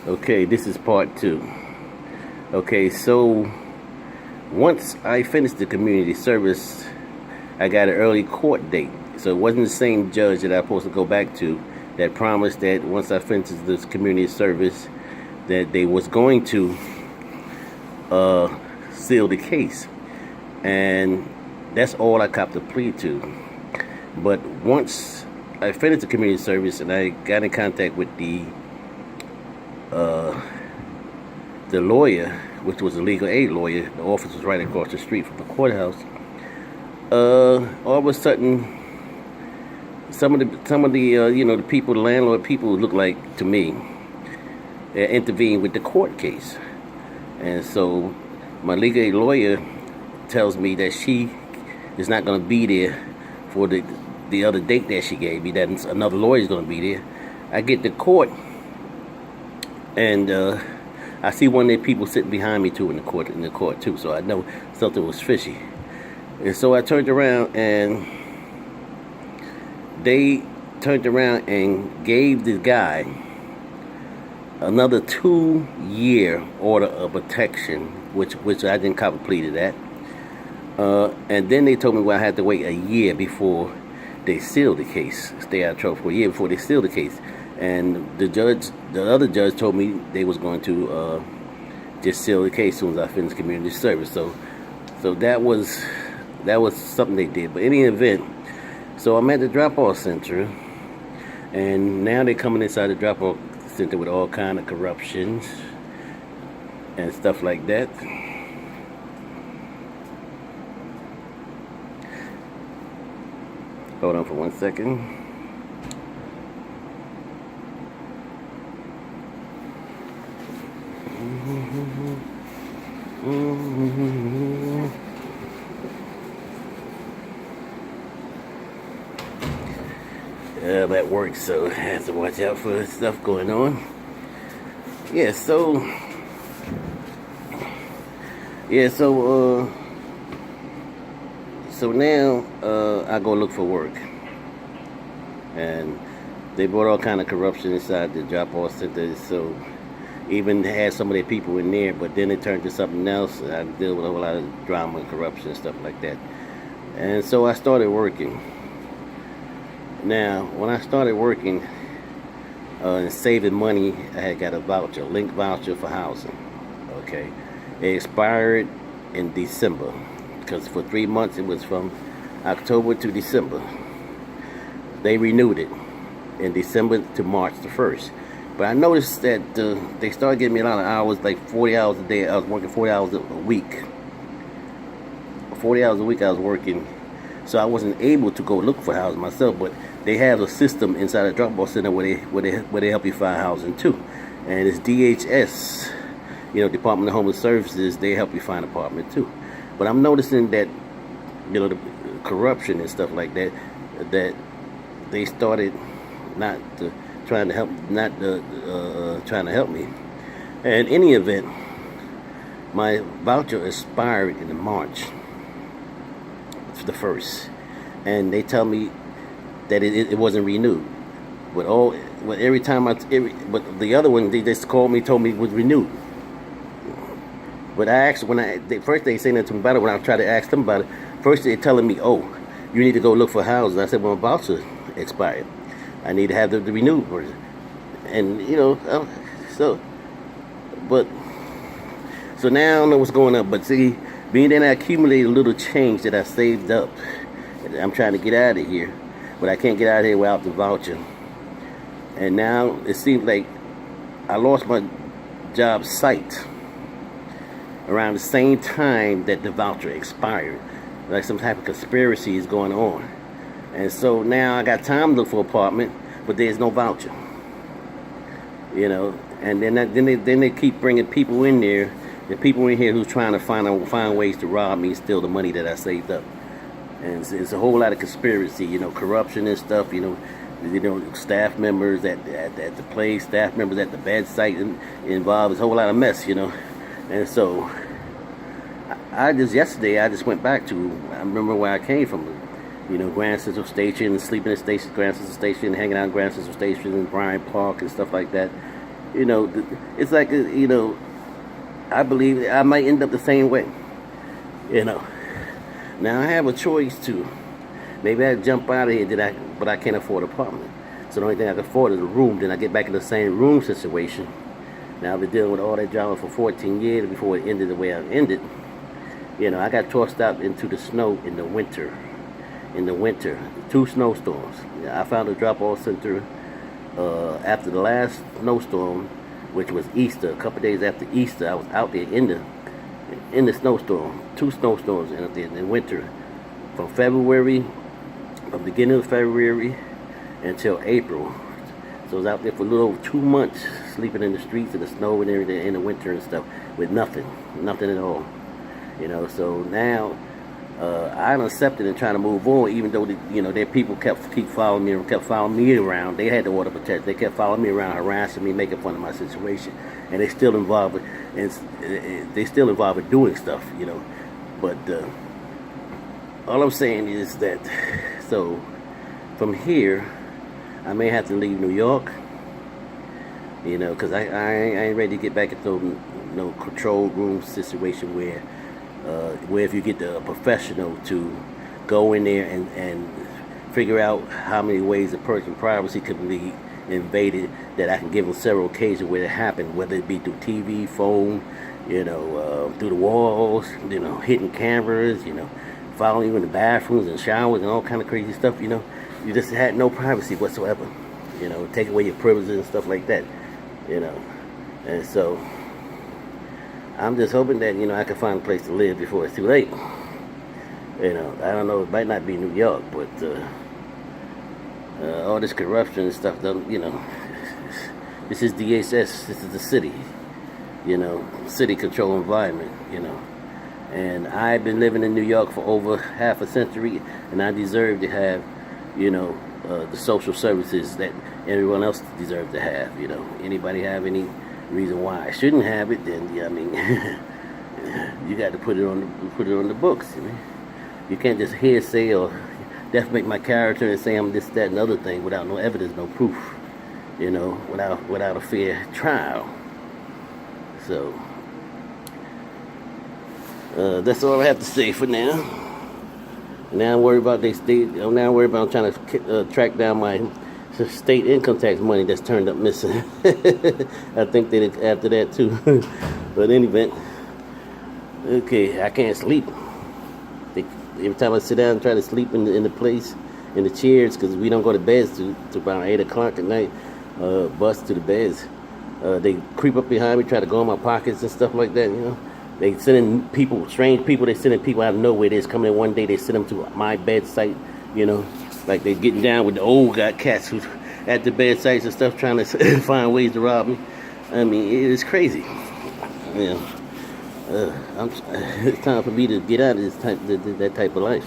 Okay, this is part two. Okay, so once I finished the community service, I got an early court date. So it wasn't the same judge that I was supposed to go back to that promised that once I finished this community service, that they was going to seal the case. And that's all I copped a plea to. But once I finished the community service and I got in contact with the lawyer, which was a legal aid lawyer, the office was right across the street from the courthouse. All of a sudden, some of the the people, the landlord people, look like to me, intervened with the court case, and so my legal aid lawyer tells me that she is not going to be there for the other date that she gave me. That another lawyer is going to be there. I get to court, and I see one of the people sitting behind me too in the court too. So I know something was fishy. And so I turned around, and they turned around and gave the guy another 2-year order of protection, which I didn't cop a plea to that. And then they told me, well, I had to wait a year before they sealed the case, stay out of trouble for a year before they sealed the case. And the other judge told me they was going to just seal the case as soon as I finished community service. So that was something they did. But in any event, so I'm at the drop-off center, and now they're coming inside the drop-off center with all kind of corruptions and stuff like that. Hold on for 1 second. I'm at work, so I have to watch out for stuff going on. Yeah, so now I go look for work, and they brought all kind of corruption inside the drop-off center. So even had some of their people in there, but then it turned to something else. I deal with a whole lot of drama and corruption and stuff like that. And so I started working. Now, when I started working and saving money, I had got a voucher, a link voucher for housing. Okay, it expired in December, because for 3 months it was from October to December. They renewed it in December to March the 1st. But I noticed that they started giving me a lot of hours, like 40 hours a day. I was working 40 hours a week. 40 hours a week I was working. So I wasn't able to go look for housing myself, but they have a system inside the drop-off center where they help you find housing too. And it's DHS, Department of Homeless Services. They help you find an apartment too. But I'm noticing that, the corruption and stuff like that, that they started trying to help me. And in any event, my voucher expired in March the 1st, and they tell me that it wasn't renewed. But but the other one, they just called me, told me it was renewed. But I asked, first they saying that to me about it. When I tried to ask them about it, first they're telling me, oh, you need to go look for houses. I said, well, my voucher expired. I need to have the renewed version. And so now I don't know what's going on. But see, being that I accumulated a little change that I saved up, I'm trying to get out of here, but I can't get out of here without the voucher. And now it seems like I lost my job site around the same time that the voucher expired. Like some type of conspiracy is going on. And so now I got time to look for an apartment, but there's no voucher. And then they keep bringing people in there. The people in here who's trying to find ways to rob me and steal the money that I saved up. And it's a whole lot of conspiracy, corruption and stuff. Staff members at the place, staff members at the bed site involved. It's a whole lot of mess, And so yesterday I just went back to, I remember where I came from. Grand Central Station, sleeping at Grand Central Station, hanging out in Grand Central Station and Bryant Park and stuff like that. You know, it's like, you know, I believe I might end up the same way. You know, now I have a choice to maybe I jump out of here, but I can't afford an apartment. So the only thing I can afford is a room. Then I get back in the same room situation. Now I've been dealing with all that drama for 14 years before it ended the way I ended. You know, I got tossed out into the snow in the winter. In the winter, 2 snowstorms. I found a drop-off center after the last snowstorm, which was Easter. A couple days after Easter, I was out there in the snowstorm. 2 snowstorms in the winter, from beginning of February until April. So I was out there for a little over 2 months, sleeping in the streets in the snow and everything in the winter and stuff, with nothing at all. You know, so now I accepted and trying to move on, even though their people keep following me around. They had the order protection. They kept following me around, harassing me, making fun of my situation, and they still involved in doing stuff, you know. But all I'm saying is that, so from here, I may have to leave New York, you know, because I ain't ready to get back into no control room situation where if you get the professional to go in there and figure out how many ways a person's privacy could be invaded, that I can give them several occasions where it happened, whether it be through TV, phone, you know, through the walls, you know, hitting cameras, you know, following you in the bathrooms and showers and all kind of crazy stuff, you know. You just had no privacy whatsoever, you know, take away your privileges and stuff like that, you know. And so I'm just hoping that, you know, I can find a place to live before it's too late. You know, I don't know, it might not be New York, but all this corruption and stuff, you know, this is DHS, this is the city, you know, city control environment, you know. And I've been living in New York for over half a century, and I deserve to have, you know, the social services that everyone else deserves to have, you know. Anybody have any reason why I shouldn't have it, then, yeah, I mean, you got to put it on the books, you know. You can't just hearsay or defamate my character and say I'm this, that, and other thing without no evidence, no proof, you know, without a fair trial. So that's all I have to say for now. Now I'm worried about Now I'm worried about trying to track down my state income tax money that's turned up missing. I think they did after that too. But in any event, okay, I can't sleep. Every time I sit down and try to sleep in the place, in the chairs, because we don't go to bed to about 8 o'clock at night, bus to the beds. They creep up behind me, try to go in my pockets and stuff like that, you know. They sending people, strange people, they sending people out of nowhere. They just come in one day, they send them to my bedside, you know, like they getting down with the old cats who's at the bedsides and stuff, trying to find ways to rob me. I mean, it is crazy. You know, it's time for me to get out of that type of life.